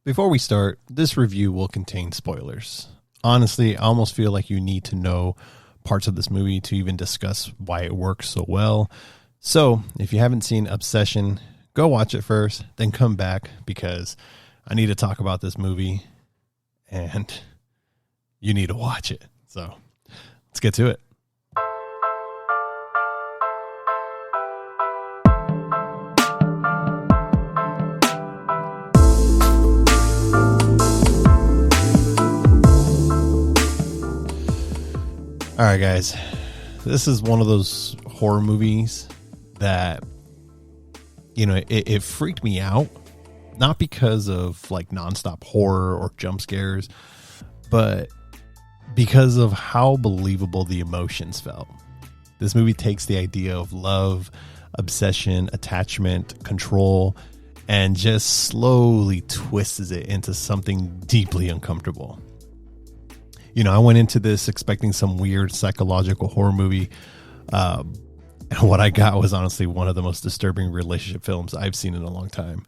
Before we start, this review will contain spoilers. Honestly, I almost feel like you need to know parts of this movie to even discuss why it works so well. So, if you haven't seen Obsession, go watch it first, then come back because I need to talk about this movie and you need to watch it. So, let's get to it. All right, guys, this is one of those horror movies that, it freaked me out, not because of like nonstop horror or jump scares, but because of how believable the emotions felt. This movie takes the idea of love, obsession, attachment, control, and just slowly twists it into something deeply uncomfortable. I went into this expecting some weird psychological horror movie. And what I got was honestly one of the most disturbing relationship films I've seen in a long time.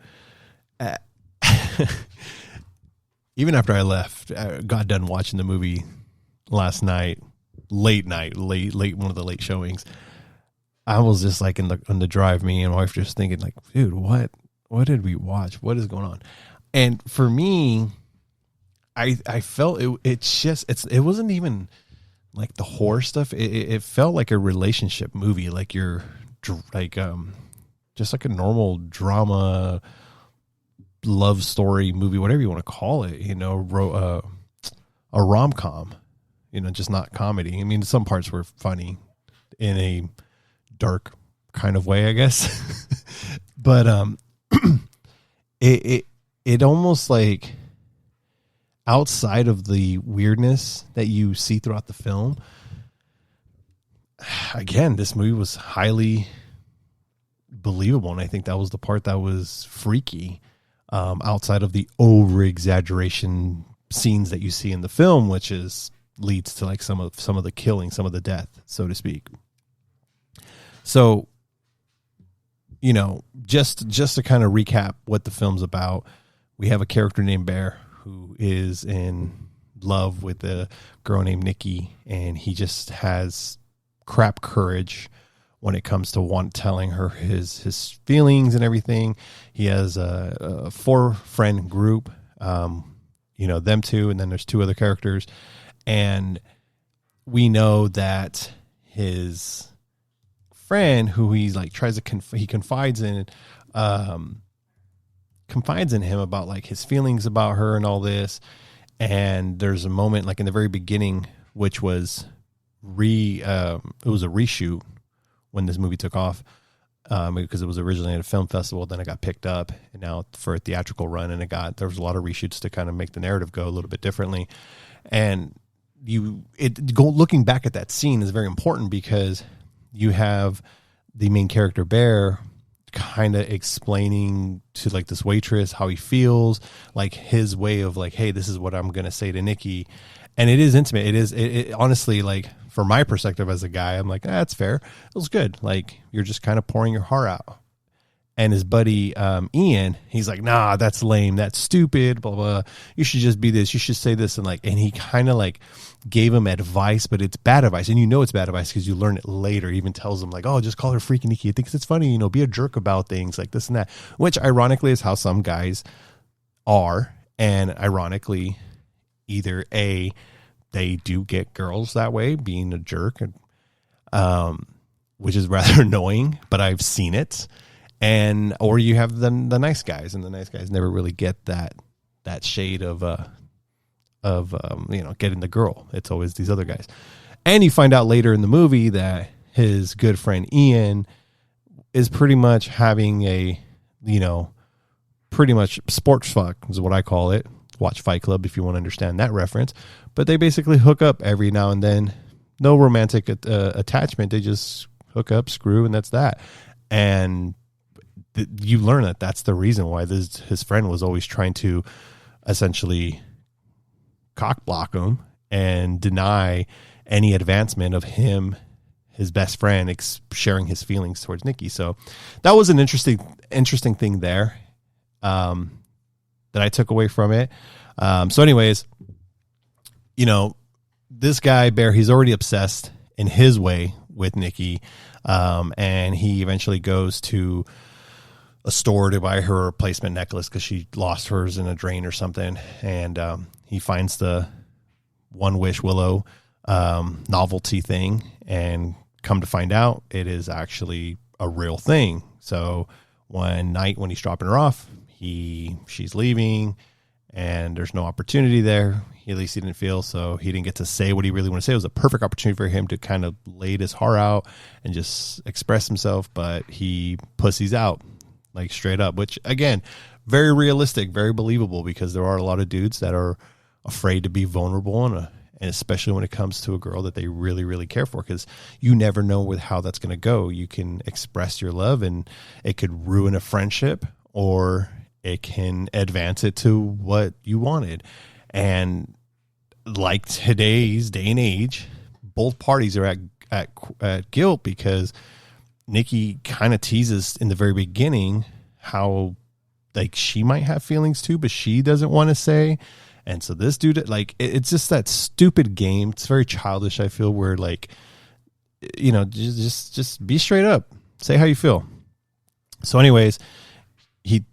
Even after I left, I got done watching the movie last night, late, one of the late showings. I was just like on the drive, me and my wife just thinking like, dude, what did we watch? What is going on? And for me, I felt it wasn't even like the horror stuff. It felt like a relationship movie, like just like a normal drama, love story movie, whatever you want to call it. A rom-com. Just not comedy. I mean, some parts were funny in a dark kind of way, I guess. But it almost like, outside of the weirdness that you see throughout the film, again, this movie was highly believable. And I think that was the part that was freaky, outside of the over exaggeration scenes that you see in the film, which leads to like some of the killing, some of the death, so to speak. So, just to kind of recap what the film's about, we have a character named Bear who is in love with a girl named Nikki, and he just has crap courage when it comes to telling her his feelings and everything. He has a 4-friend group, them two, and then there's 2 other characters, and we know that his friend, who he's like he confides in him about like his feelings about her and all this. And there's a moment like in the very beginning, which was it was a reshoot when this movie took off, because it was originally at a film festival. Then it got picked up and now for a theatrical run, and there was a lot of reshoots to kind of make the narrative go a little bit differently. And looking back at that scene is very important because you have the main character Bear kind of explaining to like this waitress how he feels, like his way of like, hey, this is what I'm going to say to Nikki. And it is intimate. It honestly, like from my perspective as a guy, I'm like, that's fair. It was good. Like you're just kind of pouring your heart out. And his buddy, Ian, he's like, nah, that's lame. That's stupid. Blah, blah. You should just be this. You should say this. And he kind of like gave him advice, but it's bad advice. And it's bad advice because you learn it later. He even tells him like, oh, just call her freaky Nikki. He thinks it's funny, be a jerk about things like this and that, which ironically is how some guys are. And ironically, either A, they do get girls that way, being a jerk, which is rather annoying, but I've seen it. Or you have the nice guys, and the nice guys never really get that shade of getting the girl. It's always these other guys. And you find out later in the movie that his good friend Ian is pretty much having a, pretty much sports fuck is what I call it. Watch Fight Club if you want to understand that reference. But they basically hook up every now and then. No romantic attachment. They just hook up, screw, and that's that. And you learn that that's the reason why his friend was always trying to essentially cock block him and deny any advancement of him, his best friend, sharing his feelings towards Nikki. So that was an interesting thing there. that I took away from it. So anyways, you know, this guy, Bear, he's already obsessed in his way with Nikki. And he eventually goes to a store to buy her a replacement necklace because she lost hers in a drain or something. And he finds the One Wish Willow novelty thing, and come to find out it is actually a real thing. So one night when he's dropping her off, she's leaving and there's no opportunity there. At least he didn't feel, so he didn't get to say what he really wanted to say. It was a perfect opportunity for him to kind of lay his heart out and just express himself, but he pussies out, like straight up, which again, very realistic, very believable, because there are a lot of dudes that are afraid to be vulnerable, and especially when it comes to a girl that they really, really care for, because you never know with how that's going to go. You can express your love and it could ruin a friendship, or it can advance it to what you wanted. And like today's day and age, both parties are at guilt, because Nikki kind of teases in the very beginning how like she might have feelings too, but she doesn't want to say. And so this dude, like, it's just that stupid game. It's very childish, I feel, where like, you know, just be straight up, say how you feel. So anyways, he,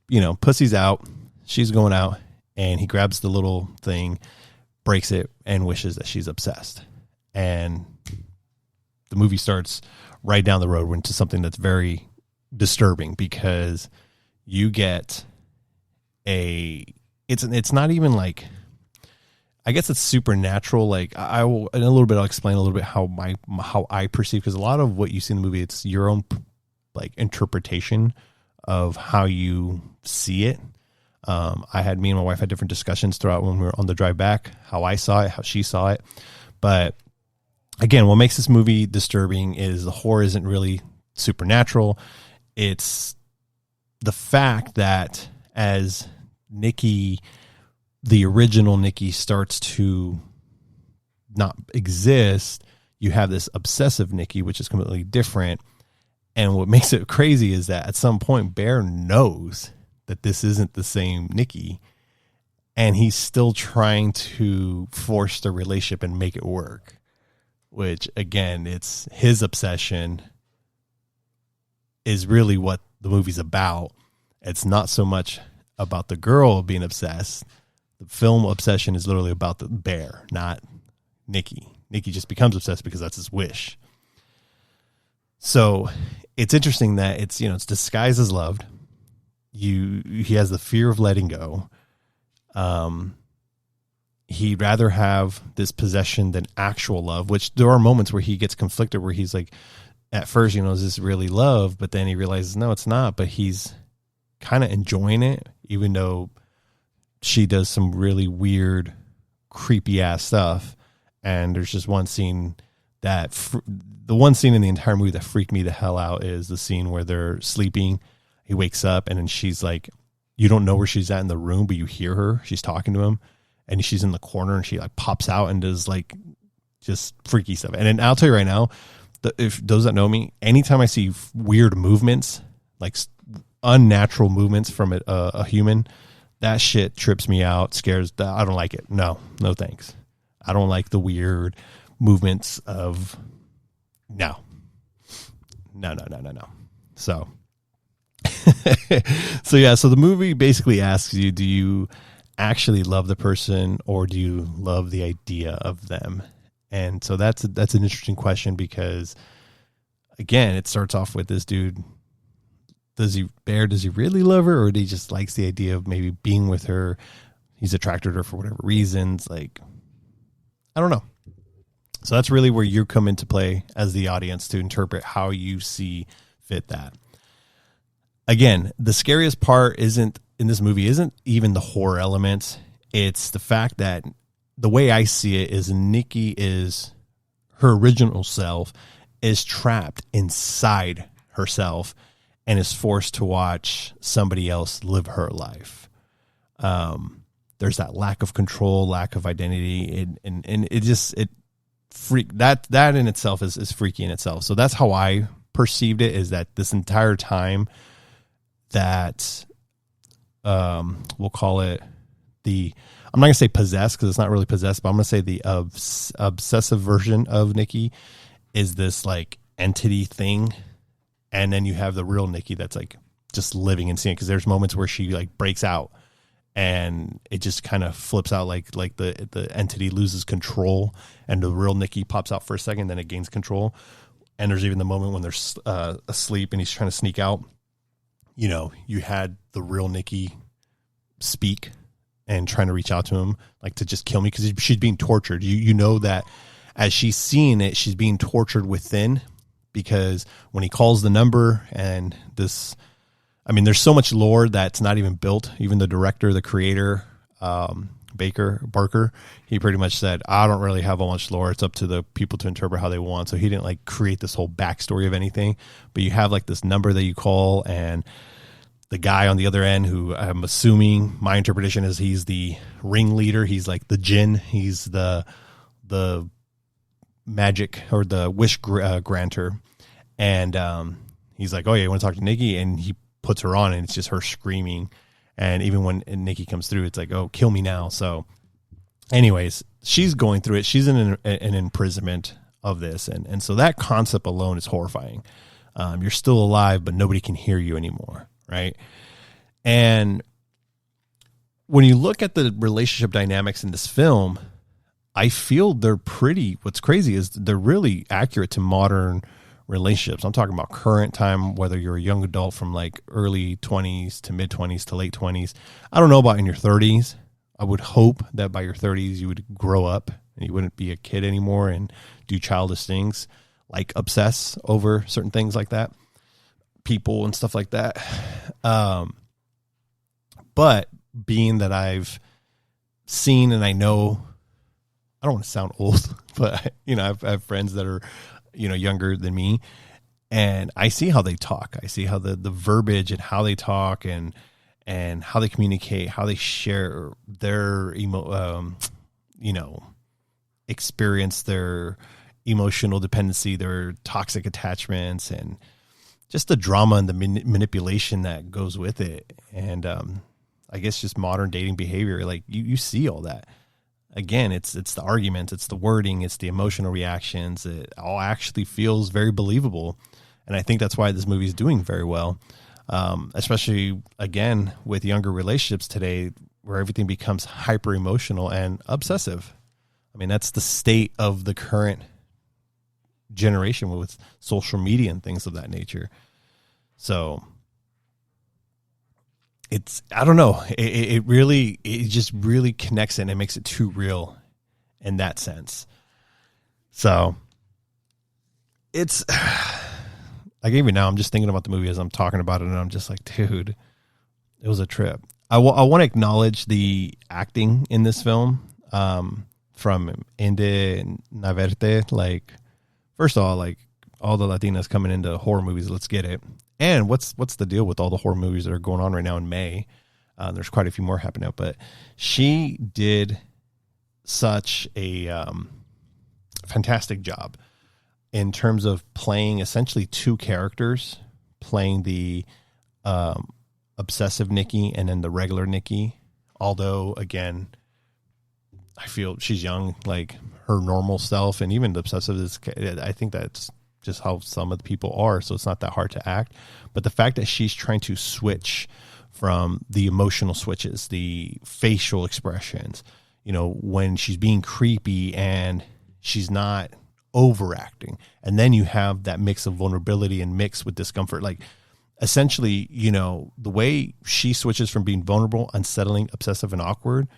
you know, pussies out, she's going out, and he grabs the little thing, breaks it, and wishes that she's obsessed. And the movie starts right down the road into something that's very disturbing, because you get it's not even like, I guess it's supernatural. Like I will, in a little bit, I'll explain a little bit how I perceive, because a lot of what you see in the movie, it's your own like interpretation of how you see it. Me and my wife had different discussions throughout when we were on the drive back, how I saw it, how she saw it. But again, what makes this movie disturbing is the horror isn't really supernatural. It's the fact that as Nikki, the original Nikki, starts to not exist, you have this obsessive Nikki, which is completely different. And what makes it crazy is that at some point, Bear knows that this isn't the same Nikki, and he's still trying to force the relationship and make it work, which again, it's his obsession is really what the movie's about. It's not so much about the girl being obsessed. The film obsession is literally about the bear, not Nikki. Nikki just becomes obsessed because that's his wish. So it's interesting that it's disguised as loved. He has the fear of letting go. He'd rather have this possession than actual love, which there are moments where he gets conflicted, where he's like, at first, is this really love? But then he realizes, no, it's not. But he's kind of enjoying it, even though she does some really weird, creepy ass stuff. And there's just one scene that the one scene in the entire movie that freaked me the hell out is the scene where they're sleeping. He wakes up and then she's like, you don't know where she's at in the room, but you hear her. She's talking to him, and she's in the corner, and she like pops out and does like just freaky stuff. And then I'll tell you right now, if those that know me, anytime I see weird movements, like unnatural movements from a human, that shit trips me out, scares. I don't like it. No thanks. I don't like the weird movements of no. So so the movie basically asks you, do you actually love the person, or do you love the idea of them? And so that's an interesting question, because again, it starts off with this dude. Does he really love her, or he just likes the idea of maybe being with her? He's attracted to her for whatever reasons. Like, I don't know. So that's really where you come into play as the audience to interpret how you see fit that. Again, the scariest part in this movie isn't even the horror elements. It's the fact that the way I see it is Nikki is her original self is trapped inside herself and is forced to watch somebody else live her life. There's that lack of control, lack of identity, and it freak that in itself is freaky in itself. So that's how I perceived it, is that this entire time that we'll call it I'm not going to say possessed because it's not really possessed, but I'm going to say the obsessive version of Nikki is this like entity thing. And then you have the real Nikki that's like just living and seeing, because there's moments where she like breaks out and it just kind of flips out, like the entity loses control and the real Nikki pops out for a second, then it gains control. And there's even the moment when they're asleep and he's trying to sneak out. You know, you had the real Nikki speak and trying to reach out to him, like to just kill me, because she's being tortured. You know that as she's seeing it, she's being tortured within, because when he calls the number and this, I mean, there's so much lore that's not even built. Even the director, the creator, Barker, he pretty much said, I don't really have a much lore. It's up to the people to interpret how they want. So he didn't like create this whole backstory of anything, but you have like this number that you call, and the guy on the other end, who I'm assuming, my interpretation is he's the ringleader. He's like the jinn. He's the magic or the wish granter. And he's like, oh yeah, you want to talk to Nikki? And he puts her on and it's just her screaming. And even when Nikki comes through, it's like, oh, kill me now. So anyways, she's going through it. She's in an imprisonment of this. And so that concept alone is horrifying. You're still alive, but nobody can hear you anymore. Right. And when you look at the relationship dynamics in this film, I feel they're pretty, what's crazy is they're really accurate to modern relationships. I'm talking about current time, whether you're a young adult from like early 20s to mid 20s to late 20s. I don't know about in your 30s. I would hope that by your 30s, you would grow up and you wouldn't be a kid anymore and do childish things like obsess over certain things like that, people and stuff like that. But being that I've seen and I know, I don't want to sound old, but you know, I have friends that are, you know, younger than me, and I see how they talk. I see how the verbiage and how they talk and how they communicate, how they share their experience, their emotional dependency, their toxic attachments, and just the drama and the manipulation that goes with it. And I guess just modern dating behavior, like you see all that. Again, it's the arguments, it's the wording, it's the emotional reactions. It all actually feels very believable. And I think that's why this movie is doing very well, especially, again, with younger relationships today, where everything becomes hyper emotional and obsessive. I mean, that's the state of the current generation with social media and things of that nature. So it's, I don't know. It just really connects it and it makes it too real in that sense. So it's like, even now I'm just thinking about the movie as I'm talking about it, and I'm just like, dude, it was a trip. I want to acknowledge the acting in this film from Inde Navarrette. Like, first of all, like all the Latinas coming into horror movies, let's get it. And what's the deal with all the horror movies that are going on right now in May? There's quite a few more happening out, but she did such a fantastic job in terms of playing essentially two characters, playing the obsessive Nikki and then the regular Nikki. Although, again, I feel she's young, like her normal self, and even the obsessive is, I think that's just how some of the people are, so it's not that hard to act. But the fact that she's trying to switch from the emotional switches, the facial expressions, you know, when she's being creepy and she's not overacting, and then you have that mix of vulnerability and mix with discomfort, like essentially, you know, the way she switches from being vulnerable, unsettling, obsessive, and awkward,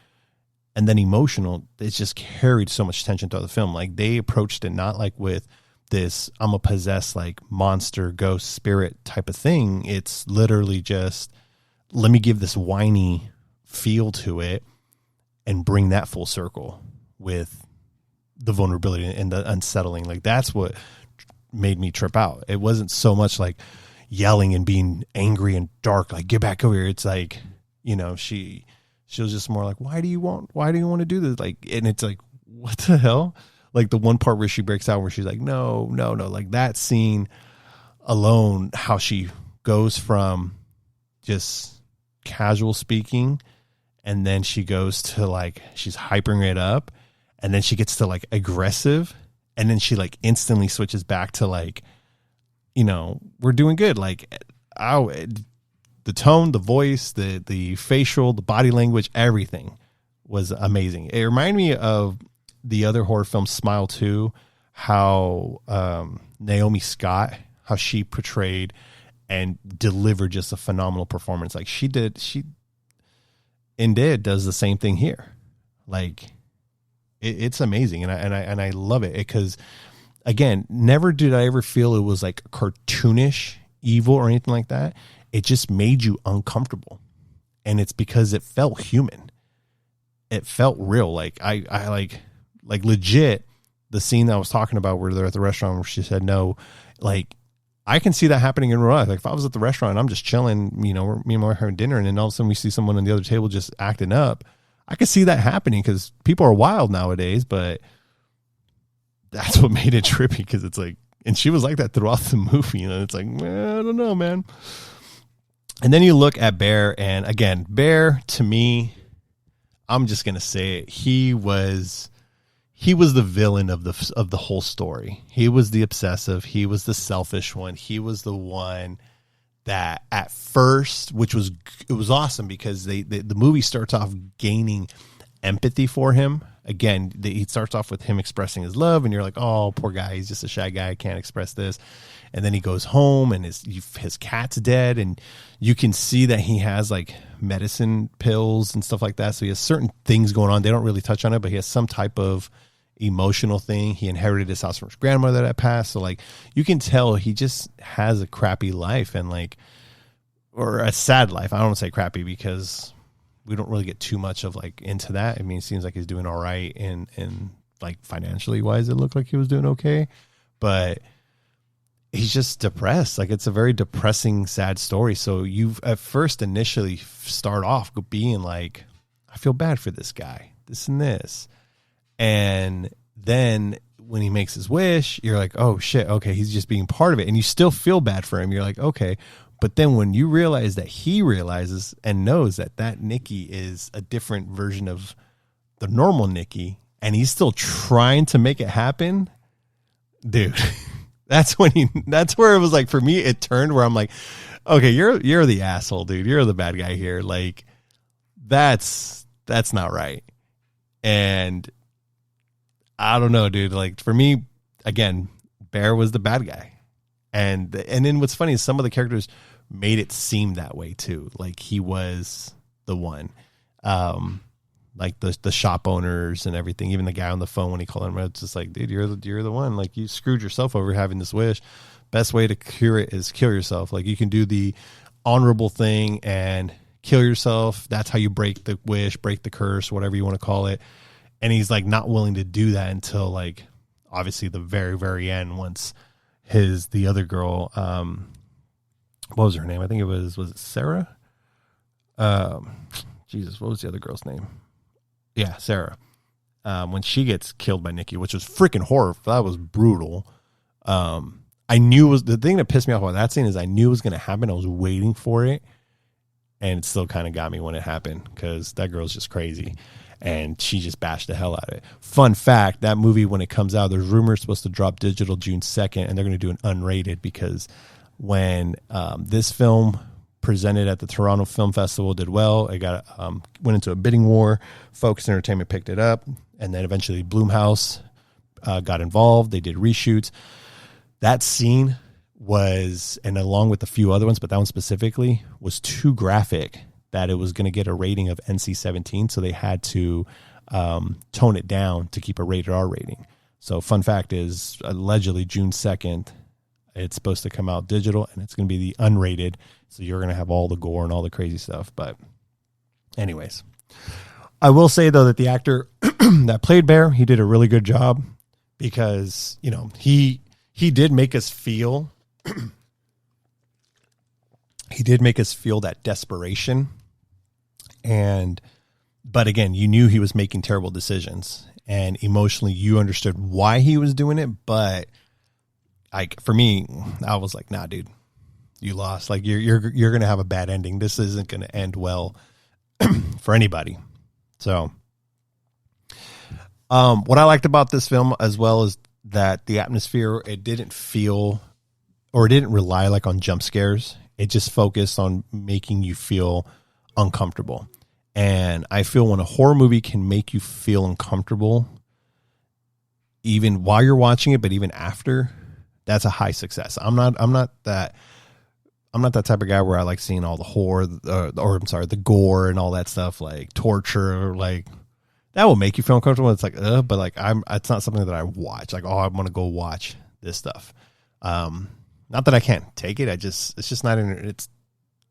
and then emotional, it's just carried so much tension throughout the film. Like, they approached it not like with this I'm a possessed like monster ghost spirit type of thing. It's literally just, let me give this whiny feel to it and bring that full circle with the vulnerability and the unsettling. Like, that's what made me trip out. It wasn't so much like yelling and being angry and dark, like, get back over here. It's like, you know, she was just more like, why do you want to do this? Like, and it's like, what the hell? Like the one part where she breaks out where she's like, no, like that scene alone, how she goes from just casual speaking, and then she goes to like, she's hypering it up, and then she gets to like aggressive, and then she like instantly switches back to like, you know, we're doing good. Like, the tone, the voice, the facial, the body language, everything was amazing. It reminded me of the other horror film Smile 2, how Naomi Scott, how she portrayed and delivered just a phenomenal performance. Like Inde does the same thing here. Like it's amazing. And I love it because, again, never did I ever feel it was like cartoonish evil or anything like that. It just made you uncomfortable. And it's because it felt human. It felt real. Like I like legit, the scene that I was talking about where they're at the restaurant where she said no, like I can see that happening in real life. Like if I was at the restaurant and I'm just chilling, you know, me and my wife having dinner, and then all of a sudden we see someone on the other table just acting up, I could see that happening because people are wild nowadays. But that's what made it trippy, because it's like, and she was like that throughout the movie. You know, it's like, man, I don't know, man. And then you look at Bear, and again, Bear, to me, I'm just gonna say it, he was the villain of the whole story. He was the obsessive. He was the selfish one. He was the one that at first, it was awesome because the movie starts off gaining empathy for him. Again, he starts off with him expressing his love, and you're like, oh, poor guy. He's just a shy guy. Can't express this. And then he goes home, and his cat's dead, and you can see that he has like medicine pills and stuff like that. So he has certain things going on. They don't really touch on it, but he has some type of emotional thing. He inherited his house from his grandmother that passed. So like you can tell he just has a crappy life, and like, or a sad life. I don't want to say crappy because we don't really get too much of like into that. I mean, it seems like he's doing all right, and like financially wise, it looked like he was doing okay, but he's just depressed. Like it's a very depressing, sad story. So you at first initially start off being like, I feel bad for this guy, this and this. And then when he makes his wish, you're like, oh shit, okay, he's just being part of it. And you still feel bad for him. You're like, okay. But then when you realize that he realizes and knows that Nikki is a different version of the normal Nikki, and he's still trying to make it happen, dude, that's where it was like, for me, it turned where I'm like, okay, you're the asshole, dude. You're the bad guy here. Like that's not right. And I don't know, dude. Like for me, again, Bear was the bad guy. And then what's funny is some of the characters made it seem that way too. Like he was the one, like the shop owners and everything. Even the guy on the phone when he called him, it's just like, dude, you're the one. Like you screwed yourself over having this wish. Best way to cure it is kill yourself. Like you can do the honorable thing and kill yourself. That's how you break the wish, break the curse, whatever you want to call it. And he's like not willing to do that until like obviously the very, very end, once the other girl, what was her name? I think was it Sarah? Jesus, what was the other girl's name? Yeah, Sarah. When she gets killed by Nikki, which was freaking horror. That was brutal. I knew the thing that pissed me off about that scene is I knew it was going to happen. I was waiting for it, and it still kind of got me when it happened because that girl's just crazy, and she just bashed the hell out of it. Fun fact, that movie, when it comes out, there's rumors supposed to drop digital June 2nd, and they're going to do an unrated because when this film presented at the Toronto Film Festival did well, it got went into a bidding war. Focus Entertainment picked it up, and then eventually Blumhouse got involved. They did reshoots. That scene was, and along with a few other ones, but that one specifically was too graphic that it was going to get a rating of NC-17, so they had to tone it down to keep a rated R rating. So fun fact is, allegedly June 2nd, it's supposed to come out digital, and it's going to be the unrated, so you're going to have all the gore and all the crazy stuff. But anyways, I will say, though, that the actor that played Bear, he did a really good job because, you know, he did make us feel he did make us feel that desperation. But again, you knew he was making terrible decisions, and emotionally you understood why he was doing it. But like for me, I was like, nah, dude, you lost. Like you're going to have a bad ending. This isn't going to end well for anybody. So, what I liked about this film as well is that the atmosphere, it didn't rely like on jump scares. It just focused on making you feel uncomfortable. And I feel when a horror movie can make you feel uncomfortable, even while you're watching it, but even after, that's a high success. I'm not that type of guy where I like seeing all the horror, the gore and all that stuff, like torture, like that will make you feel uncomfortable. It's like, but like it's not something that I watch. Like, oh, I want to go watch this stuff. Not that I can't take it. It's just not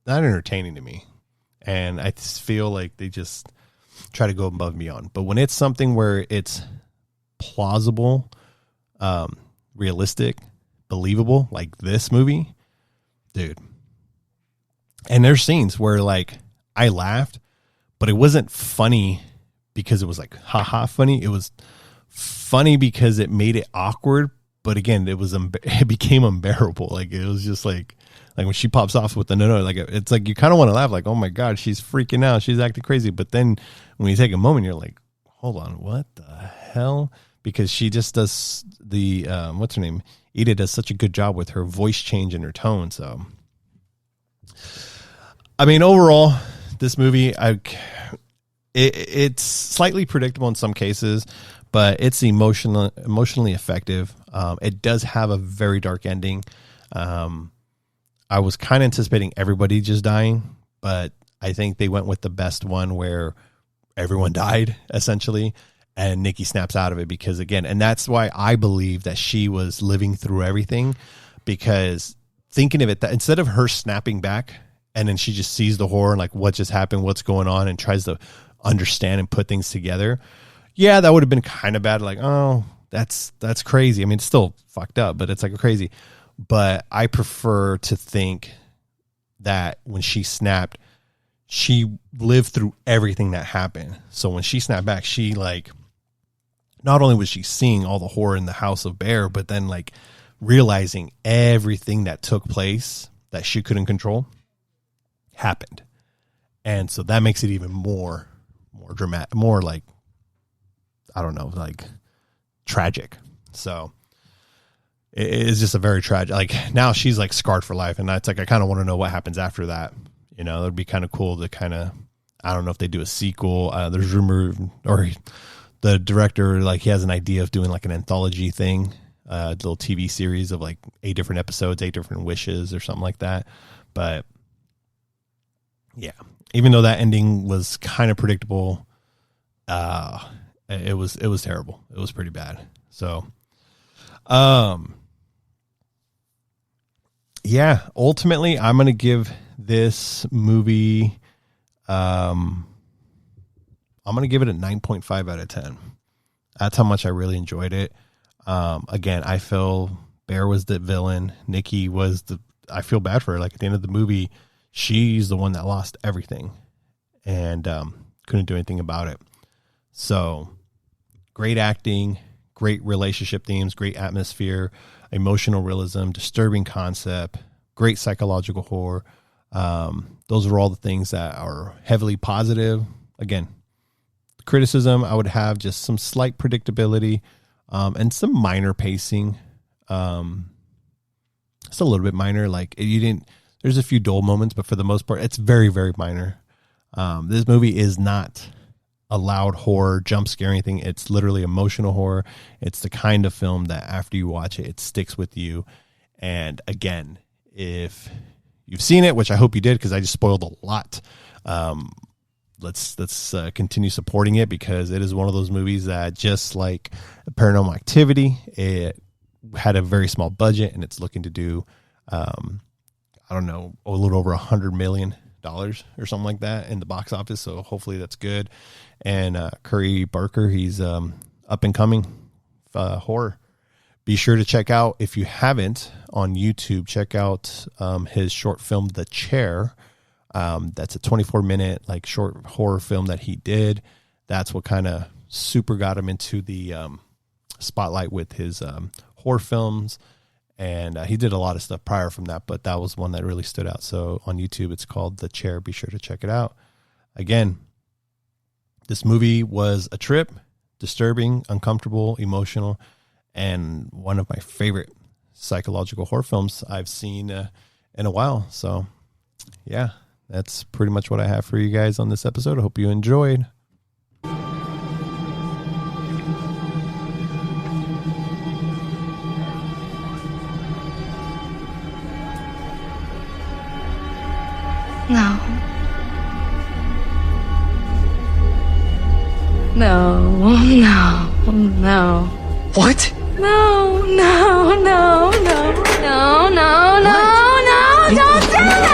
entertaining to me. And I just feel like they just try to go above and beyond. But when it's something where it's plausible, realistic, believable, like this movie, dude. And there's scenes where like I laughed, but it wasn't funny because it was like haha funny. It was funny because it made it awkward. But again, it became unbearable. Like it was just like when she pops off with the no, like it's like you kind of want to laugh, like, oh my god, she's freaking out, she's acting crazy. But then when you take a moment, you're like, hold on, what the hell? Because she just does the what's her name? Inde does such a good job with her voice change and her tone. So, I mean, overall, this movie, it's slightly predictable in some cases, but it's emotionally effective. It does have a very dark ending. I was kind of anticipating everybody just dying, but I think they went with the best one where everyone died essentially, and Nikki snaps out of it because again, and that's why I believe that she was living through everything, because thinking of it, that instead of her snapping back and then she just sees the horror and like what just happened, what's going on, and tries to understand and put things together. Yeah, that would have been kind of bad. Like, oh, that's crazy. I mean, it's still fucked up, but it's like crazy. But I prefer to think that when she snapped, she lived through everything that happened. So when she snapped back, she like, not only was she seeing all the horror in the house of Bear, but then like realizing everything that took place that she couldn't control happened. And so that makes it even more dramatic, more like, I don't know, like tragic. So it is just a very tragic, like now she's like scarred for life. And that's like, I kind of want to know what happens after that. You know, it'd be kind of cool to kind of, I don't know if they do a sequel. There's rumor, or the director, like he has an idea of doing like an anthology thing, a little TV series of like 8 different episodes, 8 different wishes or something like that. But yeah, even though that ending was kind of predictable, it was terrible. It was pretty bad. So, yeah, ultimately I'm going to give this movie, I'm going to give it a 9.5 out of 10. That's how much I really enjoyed it. Again, I feel Bear was the villain. Nikki was I feel bad for her. Like at the end of the movie, she's the one that lost everything and, couldn't do anything about it. So great acting, great relationship themes, great atmosphere, emotional realism, disturbing concept, great psychological horror. Those are all the things that are heavily positive. Again, criticism, I would have just some slight predictability, and some minor pacing. It's a little bit minor. Like there's a few dull moments, but for the most part, it's very, very minor. This movie is not a loud horror, jump scare, anything. It's literally emotional horror. It's the kind of film that after you watch it, it sticks with you. And again, if you've seen it, which I hope you did, because I just spoiled a lot, let's continue supporting it, because it is one of those movies that, just like Paranormal Activity, it had a very small budget and it's looking to do, I don't know, a little over $100 million or something like that in the box office. So hopefully that's good. And Curry Barker, he's up and coming horror. Be sure to check out, if you haven't, on YouTube, check out his short film, The Chair. That's a 24-minute like short horror film that he did. That's what kind of super got him into the spotlight with his horror films. And he did a lot of stuff prior from that, but that was one that really stood out. So on YouTube, it's called The Chair. Be sure to check it out. Again, this movie was a trip, disturbing, uncomfortable, emotional, and one of my favorite psychological horror films I've seen in a while. So yeah, that's pretty much what I have for you guys on this episode. I hope you enjoyed. No. No, no, no. What? No, no, no, no, no, no, no, no, don't do it!